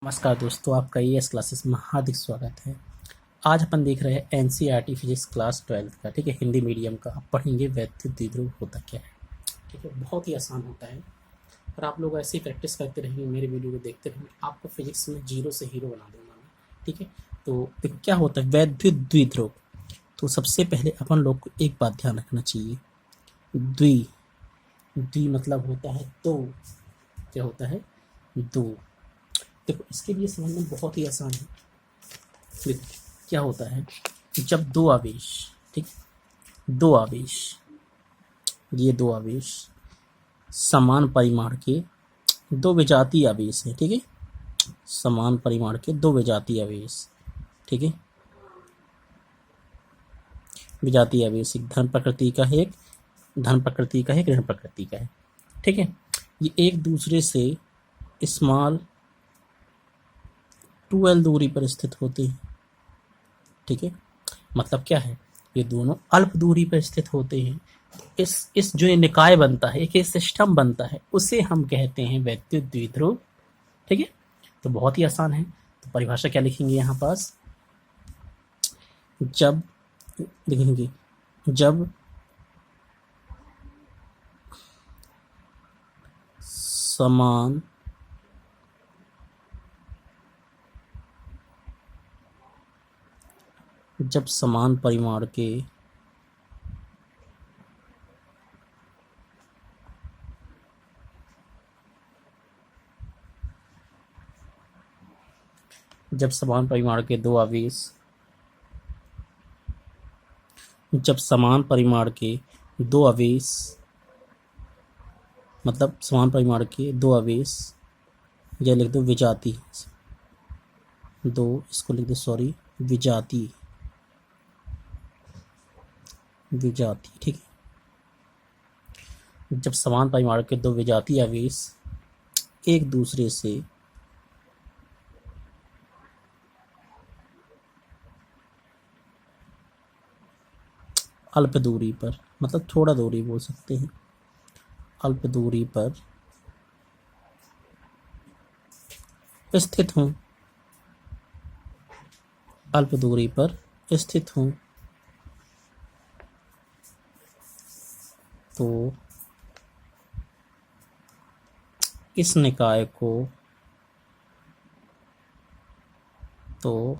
नमस्कार दोस्तों, आपका ईएस क्लासेस में हार्दिक स्वागत है। आज अपन देख रहे हैं एनसीईआरटी फिजिक्स क्लास 12 का, ठीक है, हिंदी मीडियम का। अब पढ़ेंगे वैद्युत द्विध्रुव होता क्या है। ठीक है, बहुत ही आसान होता है और आप लोग ऐसे ही प्रैक्टिस करते रहेंगे, मेरे वीडियो को देखते रहेंगे, आपको फिजिक्स में जीरो से हीरो बना दूंगा मैं। ठीक है, तो देखो क्या होता है वैद्युत द्विध्रुव। तो सबसे पहले अपन लोग को एक बात ध्यान रखना चाहिए, द्वि द्वि मतलब होता है दो। क्या होता है? दो। देखो इसके लिए समझना बहुत ही आसान है। देखो क्या होता है, जब दो आवेश, ठीक, दो आवेश, ये दो आवेश समान परिमाण के दो विजातीय आवेश है, ठीक है, समान परिमाण के दो विजातीय आवेश, ठीक है, विजातीय आवेश, एक धन प्रकृति का है, एक धन प्रकृति का है, एक ऋण प्रकृति का है, ठीक है। ये एक दूसरे से स्मॉल 2l दूरी पर स्थित होते हैं, ठीक है। मतलब क्या है, ये दोनों अल्प दूरी पर स्थित होते हैं। इस जो ये निकाय बनता है, एक सिस्टम बनता है, उसे हम कहते हैं वैद्युत द्विध्रुव, ठीक है। तो बहुत ही आसान है। तो परिभाषा क्या लिखेंगे यहाँ पास, जब लिखेंगे जब समान जब समान परिमाण के जब समान परिमाण के दो आवेश जब समान परिमाण के दो आवेश मतलब समान परिमाण के दो आवेश, या लिख दो विजाती, दो इसको लिख दो, सॉरी, विजाती, विजाती, ठीक है। जब समान परिमाण के दो विजातीय आवेश एक दूसरे से अल्प दूरी पर, मतलब थोड़ा दूरी बोल सकते हैं, अल्प दूरी पर स्थित हूं, अल्प दूरी पर स्थित हूं, तो इस निकाय को तो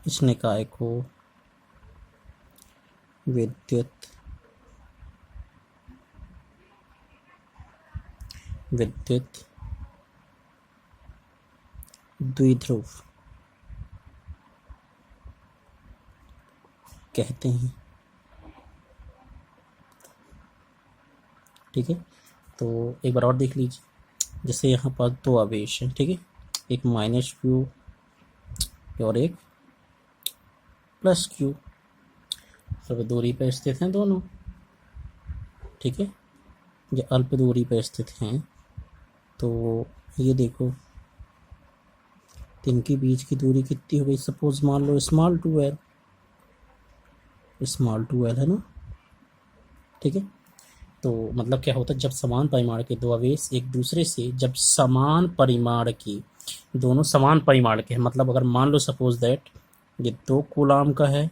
इस निकाय को विद्युत द्विध्रुव कहते हैं, ठीक है। तो एक बार और देख लीजिए, जैसे यहाँ पास दो आवेश हैं, ठीक है, एक माइनस क्यू और एक प्लस क्यू, अल्प दूरी पर स्थित हैं दोनों, ठीक है। जो अल्प दूरी पर स्थित हैं, तो ये देखो इनके बीच की दूरी कितनी हो गई, सपोज मान लो स्मॉल 2l, स्मॉल 2l है ना, ठीक है। तो मतलब क्या होता है, जब समान परिमाण के दो आवेश एक दूसरे से, जब समान परिमाण की, दोनों समान परिमाण के हैं, मतलब अगर मान लो सपोज दैट ये 2 कूलाम का है,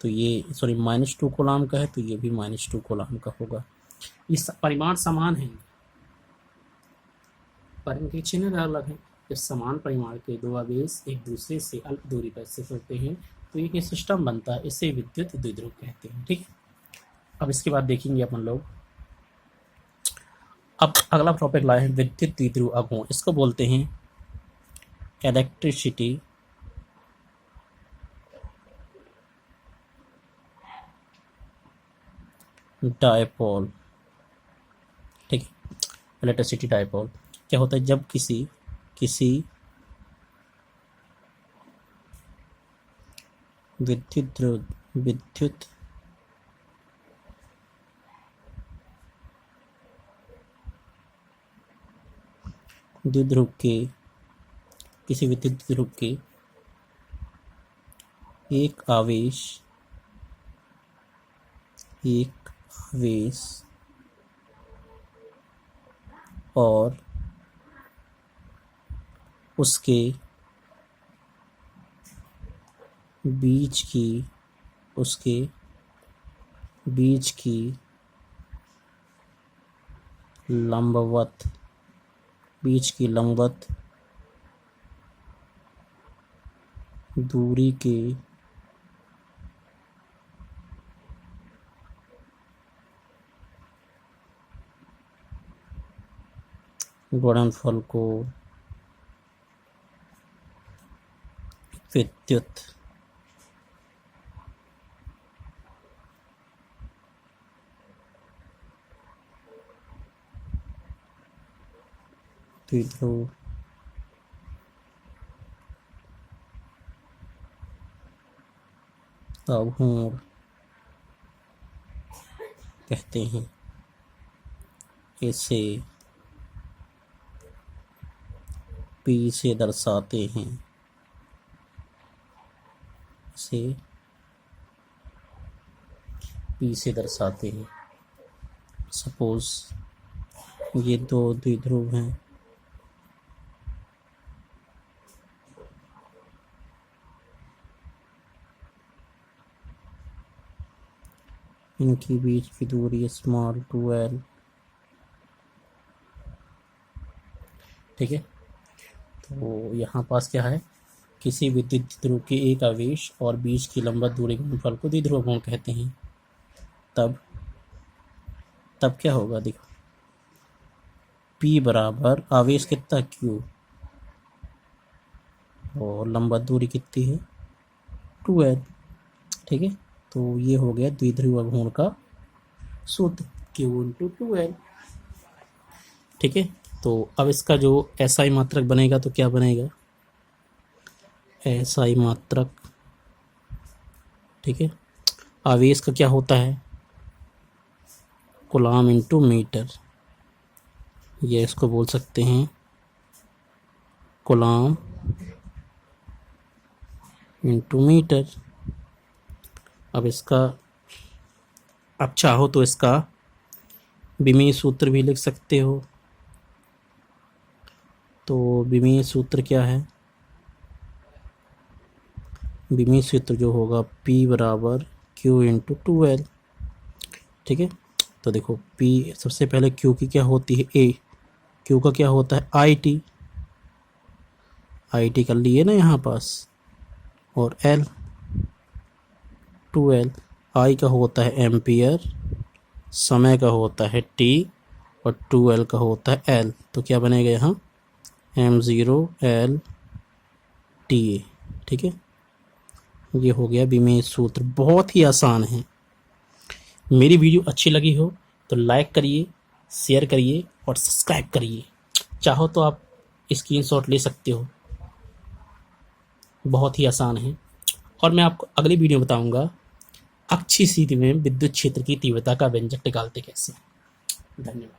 तो ये सॉरी -2 कूलाम का है, तो ये भी -2 कूलाम का होगा। ये परिमाण समान है, पर इनके चिन्ह अलग हैं। जब समान परिमाण के दो आवेश एक दूसरे से अल्प दूरी पर स्थित होते हैं, तो एक सिस्टम बनता है, इसे विद्युत द्विध्रुव कहते हैं, ठीक है। अब इसके बाद देखेंगे अपन लोग, अब अगला टॉपिक लाए हैं विद्युत द्विध्रुव अगुण। इसको बोलते हैं इलेक्ट्रिसिटी डायपोल, ठीक है। इलेक्ट्रिसिटी डायपोल क्या होता है, जब किसी विद्युत द्विध्रुव के किसी विद्युत द्विध्रुव के एक आवेश और उसके बीच की लंबवत दूरी के गुणनफल को विद्युत द्विध्रुव आघूर्ण कहते हैं। इसे P से दर्शाते हैं। सपोज ये दो द्विध्रुव हैं, इनकी बीच की दूरी स्मॉल 2l, ठीक है। तो यहाँ पास क्या है, किसी विद्युत द्विध्रुव के एक आवेश और बीच की लंबवत दूरी के गुणनफल को द्विध्रुव गुण कहते हैं। तब क्या होगा, देखो P बराबर आवेश कितना Q और लंबवत दूरी कितनी है 2l, ठीक है। तो ये हो गया द्विध्रुव आघूर्ण का सूत्र Q×2l, ठीक है। तो अब इसका जो SI मात्रक बनेगा तो क्या बनेगा, SI मात्रक, ठीक है। आवेश का क्या होता है, कूलम इंटू मीटर, ये इसको बोल सकते हैं कूलम इंटू मीटर। अब चाहो तो इसका विमीय सूत्र भी लिख सकते हो। तो विमीय सूत्र क्या है, विमीय सूत्र जो होगा P बराबर Q×2l, ठीक है। तो देखो P सबसे पहले Q की क्या होती है A, Q का क्या होता है IT कर लिए ना यहाँ पास, और L 2l, I का होता है एम्पियर, समय का होता है T और 2l का होता है L। तो क्या बनेगा यहाँ m0l TA, ठीक है। ये हो गया विमीय सूत्र, बहुत ही आसान है। मेरी वीडियो अच्छी लगी हो तो लाइक करिए, शेयर करिए और सब्सक्राइब करिए। चाहो तो आप स्क्रीनशॉट ले सकते हो, बहुत ही आसान है। और मैं आपको अगली वीडियो बताऊंगा अक्षीय स्थिति में विद्युत क्षेत्र की तीव्रता का व्यंजक निकालते कैसे। धन्यवाद।